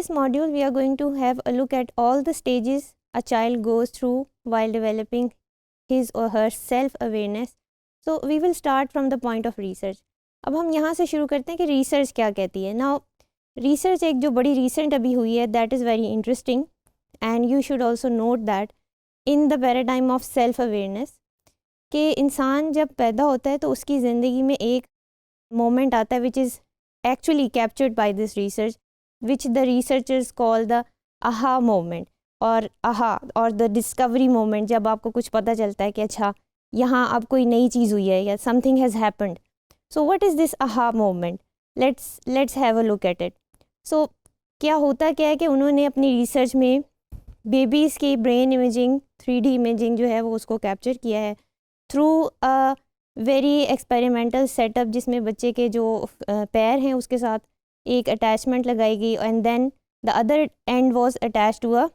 this module, we are going to have a look at all the stages a child goes through while developing his or her self-awareness. So we will start from the point of research. अब हम यहाँ से शुरू करते हैं कि research क्या कहती है. Now research एक जो बड़ी recent अभी हुई है, that is very interesting, and you should also note that in the paradigm of self-awareness कि इंसान जब पैदा होता है तो उसकी ज़िंदगी में एक मोमेंट आता है which is actually captured by this research, which the researchers call the aha moment और aha और the discovery moment, जब आपको कुछ पता चलता है कि अच्छा यहाँ अब कोई नई चीज़ हुई है या something has happened. So what is this aha moment? Let's have a look at it. So क्या होता क्या है कि उन्होंने अपनी रिसर्च में बेबीज़ की ब्रेन इमेजिंग 3D इमेजिंग जो है वो उसको कैप्चर किया है through a very experimental setup, जिसमें बच्चे के जो पैर हैं उसके साथ एक अटैचमेंट लगाई गई and then the other end was attach to a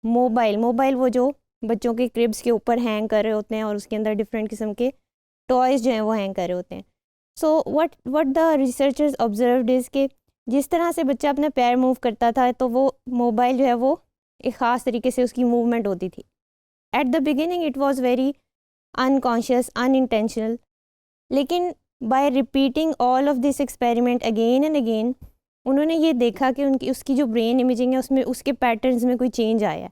mobile वो जो बच्चों के क्रिब्स के ऊपर हैंग कर रहे होते हैं और उसके अंदर डिफरेंट किस्म के टॉयज़ जो हैं वो हैंग कर रहे होते हैं. So what the researchers observed is कि जिस तरह से बच्चा अपने पैर मूव करता था तो वो मोबाइल जो है वो एक ख़ास तरीके से उसकी मूवमेंट होती थी. At the beginning it was very unconscious, unintentional, लेकिन by repeating all of this experiment again and again उन्होंने ये देखा कि उनकी उसकी जो ब्रेन इमेजिंग है उसमें उसके पैटर्न्स में कोई चेंज आया.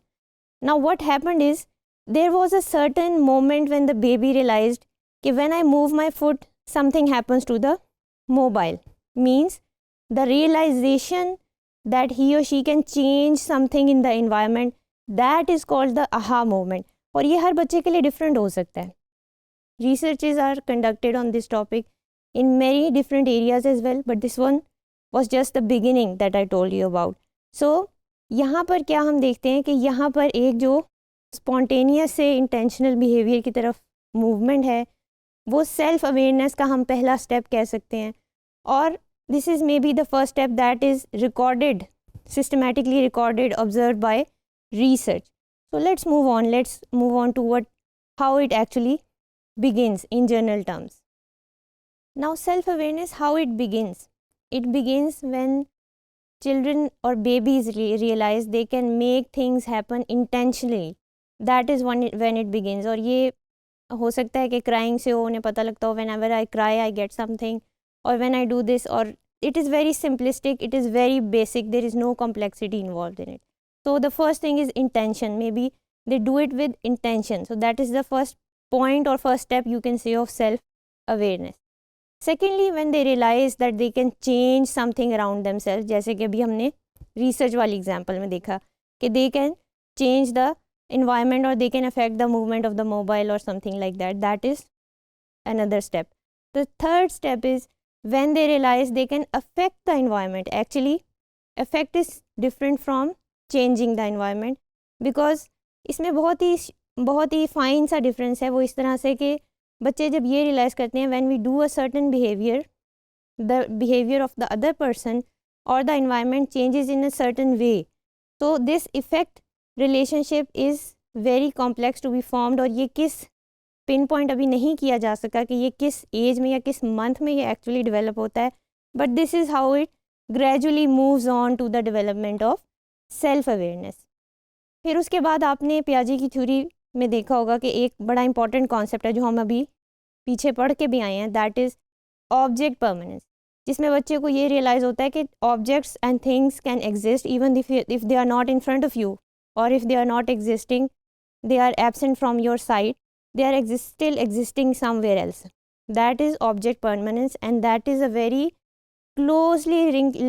Now what happened is there was a certain moment when the baby realised कि when I move my foot something happens to the mobile, means the realisation that he or she can change something in the environment, that is called the aha moment. और ये हर बच्चे के लिए different हो सकता है. Researches are conducted on this topic in many different areas as well, but this one was just the beginning that I told you about. So यहाँ पर क्या हम देखते हैं कि यहाँ पर एक जो स्पॉन्टेनियस से इंटेंशनल बिहेवियर की तरफ मूवमेंट है वो सेल्फ अवेयरनेस का हम पहला स्टेप कह सकते हैं. और this is maybe the first step that is recorded, systematically recorded, observed by research. So let's move on to how it actually begins in general terms. Now self-awareness, how it begins. It begins when children or babies realize they can make things happen intentionally. That is when it begins. और ये हो सकता है कि crying से हो, उन्हें पता लगता हो whenever I cry I get something, or when I do this, or it is very simplistic, it is very basic, there is no complexity involved in it. So the first thing is intention. Maybe they do it with intention. So that is the first point or first step you can say of self-awareness. Secondly, when they realize that they can change something around themselves, जैसे कि अभी हमने research वाली example में देखा कि they can change the environment or they can affect the movement of the mobile or something like that. That is another step. The third step is when they realize they can affect the environment. Actually affect is different from changing the environment, because इसमें बहुत ही fine सा difference है. वो इस तरह से कि बच्चे जब ये रियलाइज़ करते हैं when we do a certain behavior, the behavior of the other person or the environment changes in a certain way. So this effect relationship is very complex to be formed, और ये किस pin point अभी नहीं किया जा सका कि ये किस एज में या किस मंथ में ये एक्चुअली डेवलप होता है. But this is how it gradually moves on to the development of self awareness. फिर उसके बाद आपने पियाजे की थ्योरी में देखा होगा कि एक बड़ा इंपॉर्टेंट कॉन्सेप्ट है जो हम अभी पीछे पढ़ के भी आए हैं, दैट इज़ ऑब्जेक्ट परमानेंस, जिसमें बच्चे को ये रियलाइज़ होता है कि objects and things can exist even if they are not in front of you, और if they are not existing, they are absent from your sight, they are still existing somewhere else. That is object permanence, and that is a very closely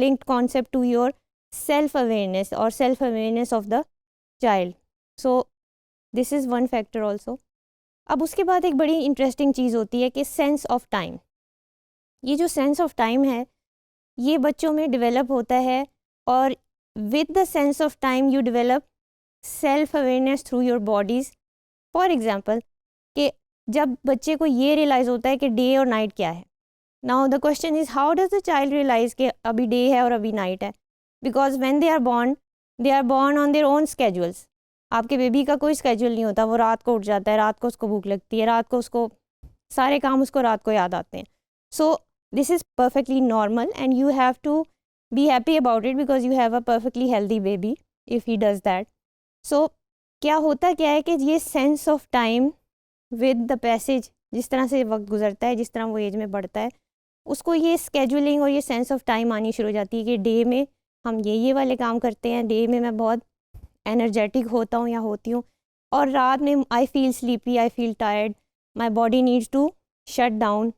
linked concept to your self-awareness or self-awareness of the child. So this is one factor also. अब उसके बाद एक बड़ी interesting चीज़ होती है कि sense of time. ये जो सेंस ऑफ टाइम है ये बच्चों में डेवलप होता है, और with the sense of time you develop self awareness through your bodies. For example कि जब बच्चे को ये रियलाइज़ होता है कि डे और नाइट क्या है. Now the question is how does the child realize कि अभी डे है और अभी नाइट है. Because when they are born on their own schedules. आपके बेबी का कोई स्केड्यूल नहीं होता. वो रात को उठ जाता है, रात को उसको भूख लगती है, रात को उसको सारे काम उसको रात को याद आते हैं. So this is perfectly normal, and you have to be happy about it because you have a perfectly healthy baby if he does that. So क्या होता क्या है कि ये sense of time with the passage, जिस तरह से वक्त गुजरता है, जिस तरह वो एज में बढ़ता है, उसको ये स्केजुलिंग और ये सेंस ऑफ टाइम आनी शुरू हो जाती है कि डे में हम ये वाले काम करते हैं, डे में मैं बहुत एनर्जेटिक होता हूँ या होती हूँ, और रात में I feel sleepy, I feel tired, my body needs to shut down.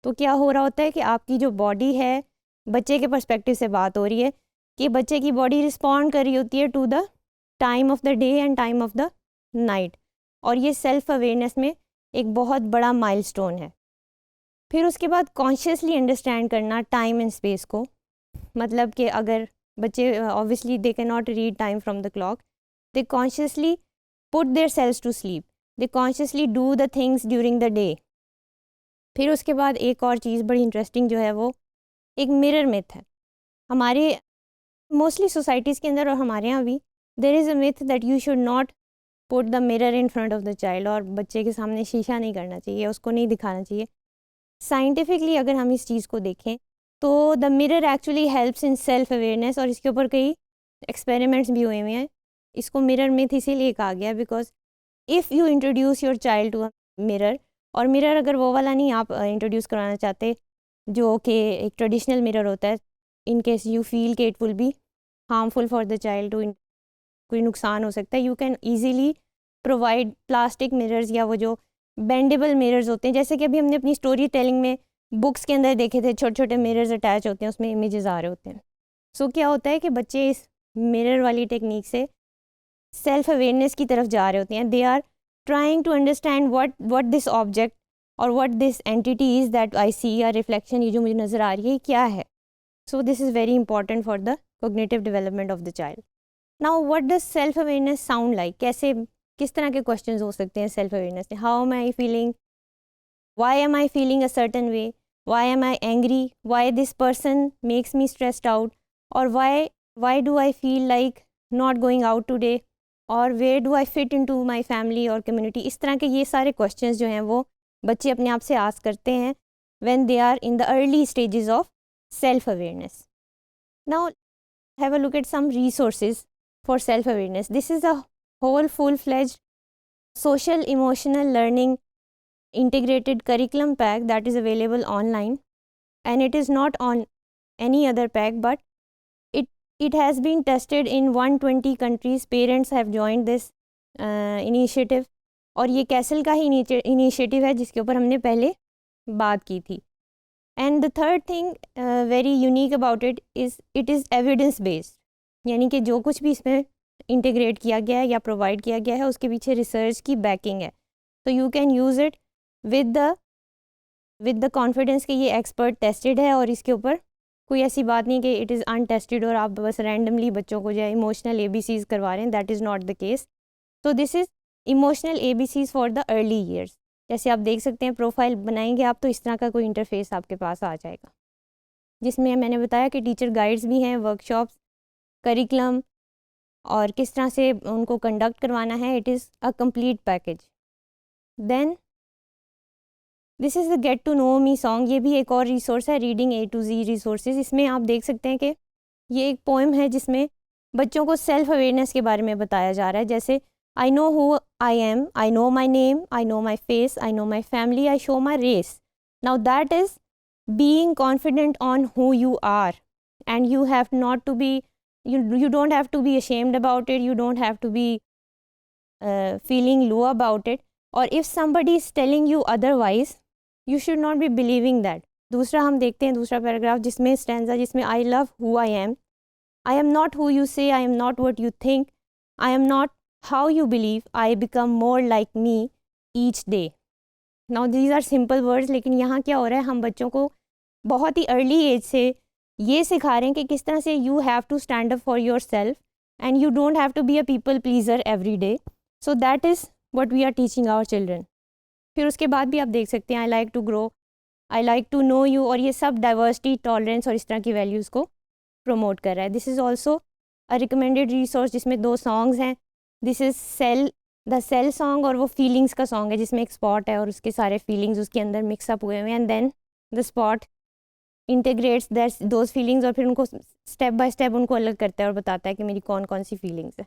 तो क्या हो रहा होता है कि आपकी जो बॉडी है, बच्चे के पर्सपेक्टिव से बात हो रही है कि बच्चे की बॉडी रिस्पॉन्ड कर रही होती है to the time of the day and time of the night. और ये सेल्फ अवेयरनेस में एक बहुत बड़ा माइलस्टोन है. फिर उसके बाद कॉन्शियसली अंडरस्टैंड करना टाइम एंड स्पेस को. मतलब कि अगर बच्चे obviously they can not read time from the clock, they consciously put their selves to sleep, they consciously do the things during the day. फिर उसके बाद एक और चीज़ बड़ी इंटरेस्टिंग जो है वो एक मिरर मिथ है. हमारे मोस्टली सोसाइटीज़ के अंदर और हमारे यहाँ भी there is a myth that you should not put the mirror in front of the child. और बच्चे के सामने शीशा नहीं करना चाहिए, उसको नहीं दिखाना चाहिए. साइंटिफिकली अगर हम इस चीज़ को देखें तो the mirror actually helps in self awareness, और इसके ऊपर कई एक्सपेरिमेंट्स भी हुए हुए हैं. इसको मिरर मिथ इसीलिए कहा गया because if you introduce your child to a mirror, और मिरर अगर वो वाला नहीं आप इंट्रोड्यूस कराना चाहते जो कि एक ट्रेडिशनल मिरर होता है, इन केस यू फील कि it will be harmful for the child, टू कोई नुकसान हो सकता है, you can easily provide plastic mirrors या वो जो बेंडेबल मिरर्स होते हैं. जैसे कि अभी हमने अपनी स्टोरी टेलिंग में बुक्स के अंदर देखे थे, छोटे छोटे मिरर्स अटैच होते हैं, उसमें इमेजेस आ रहे होते हैं. सो क्या होता है कि बच्चे इस मिरर वाली टेक्निक से सेल्फ अवेयरनेस की तरफ जा रहे होते हैं. They are trying to understand what this object और what this entity is that I see, या रिफ्लेक्शन ये जो मुझे नज़र आ रही है क्या है. So this is very important for the cognitive development of the child. Now what does self awareness sound like? कैसे, किस तरह के क्वेश्चंस हो सकते हैं सेल्फ अवेयरनेस में? How am I feeling, why am I feeling a certain way, why am I angry, why this person makes me stressed out, और why do I feel like not going out today, और where do I fit in to my family और community. इस तरह के ये सारे questions जो हैं वो बच्चे अपने आप से आस्क करते हैं when they are in the early stages of self awareness. Now have a look at some resources for self-awareness. This is a whole full-fledged social emotional learning integrated curriculum pack that is available online, and it is not on any other pack, but it has been tested in 120 countries. Parents have joined this initiative, और ये castle का ही initiative है जिसके ऊपर हमने पहले बात की थी. And the third thing very unique about it is evidence based. यानी कि जो कुछ भी इसमें इंटीग्रेट किया गया है या प्रोवाइड किया गया है उसके पीछे रिसर्च की बैकिंग है. तो you can use it with the confidence कि ये एक्सपर्ट टेस्टेड है, और इसके ऊपर कोई ऐसी बात नहीं कि इट इज़ अनटेस्टेड और आप बस रैंडमली बच्चों को जो है इमोशनल ABCs करवा रहे हैं. That is not the case. तो this is emotional ABCs for the early years. जैसे आप देख सकते हैं, प्रोफाइल बनाएंगे आप तो इस तरह का कोई इंटरफेस आपके पास आ जाएगा, जिसमें मैंने बताया कि टीचर गाइड्स भी हैं, वर्कशॉप्स, करिकुलम, और किस तरह से उनको कंडक्ट करवाना है. It is a complete package. Then this is the get to know me song. ये भी एक और रिसोर्स है, reading A to Z resources. इसमें आप देख सकते हैं कि ये एक पोएम है जिसमें बच्चों को सेल्फ अवेयरनेस के बारे में बताया जा रहा है. जैसे I know who I am, I know my name, I know my face, I know my family, I show my race. Now that is being confident on who you are, and you have not to be, you don't have to be ashamed about it, you don't have to be feeling low about it, or if somebody is telling you otherwise, you should not be believing that. दूसरा हम देखते हैं, दूसरा paragraph जिसमें stanza, जिसमें I love who I am not who you say, I am not what you think, I am not how you believe, I become more like me each day. Now these are simple words, लेकिन यहाँ क्या हो रहा है, हम बच्चों को बहुत ही अर्ली एज से ये सिखा रहे हैं कि किस तरह से you have to stand up for your self, and you don't have to be a people pleaser every day. So that is what we are teaching our children. फिर उसके बाद भी आप देख सकते हैं, I like to grow, I like to know you, और ये सब डाइवर्सिटी, टॉलरेंस और इस तरह की वैल्यूज़ को प्रमोट कर रहा है. This is also a recommended resource जिसमें 2 सॉन्ग्स हैं. This is the self song, और वो फीलिंग्स का सॉन्ग है जिसमें एक स्पॉट है और उसके सारे फीलिंग्स उसके अंदर मिक्सअप हुए हुए हैं, and then the spot integrates those feelings और फिर उनको स्टेप बाय स्टेप उनको अलग करता है और बताता है कि मेरी कौन कौन सी फीलिंग्स है।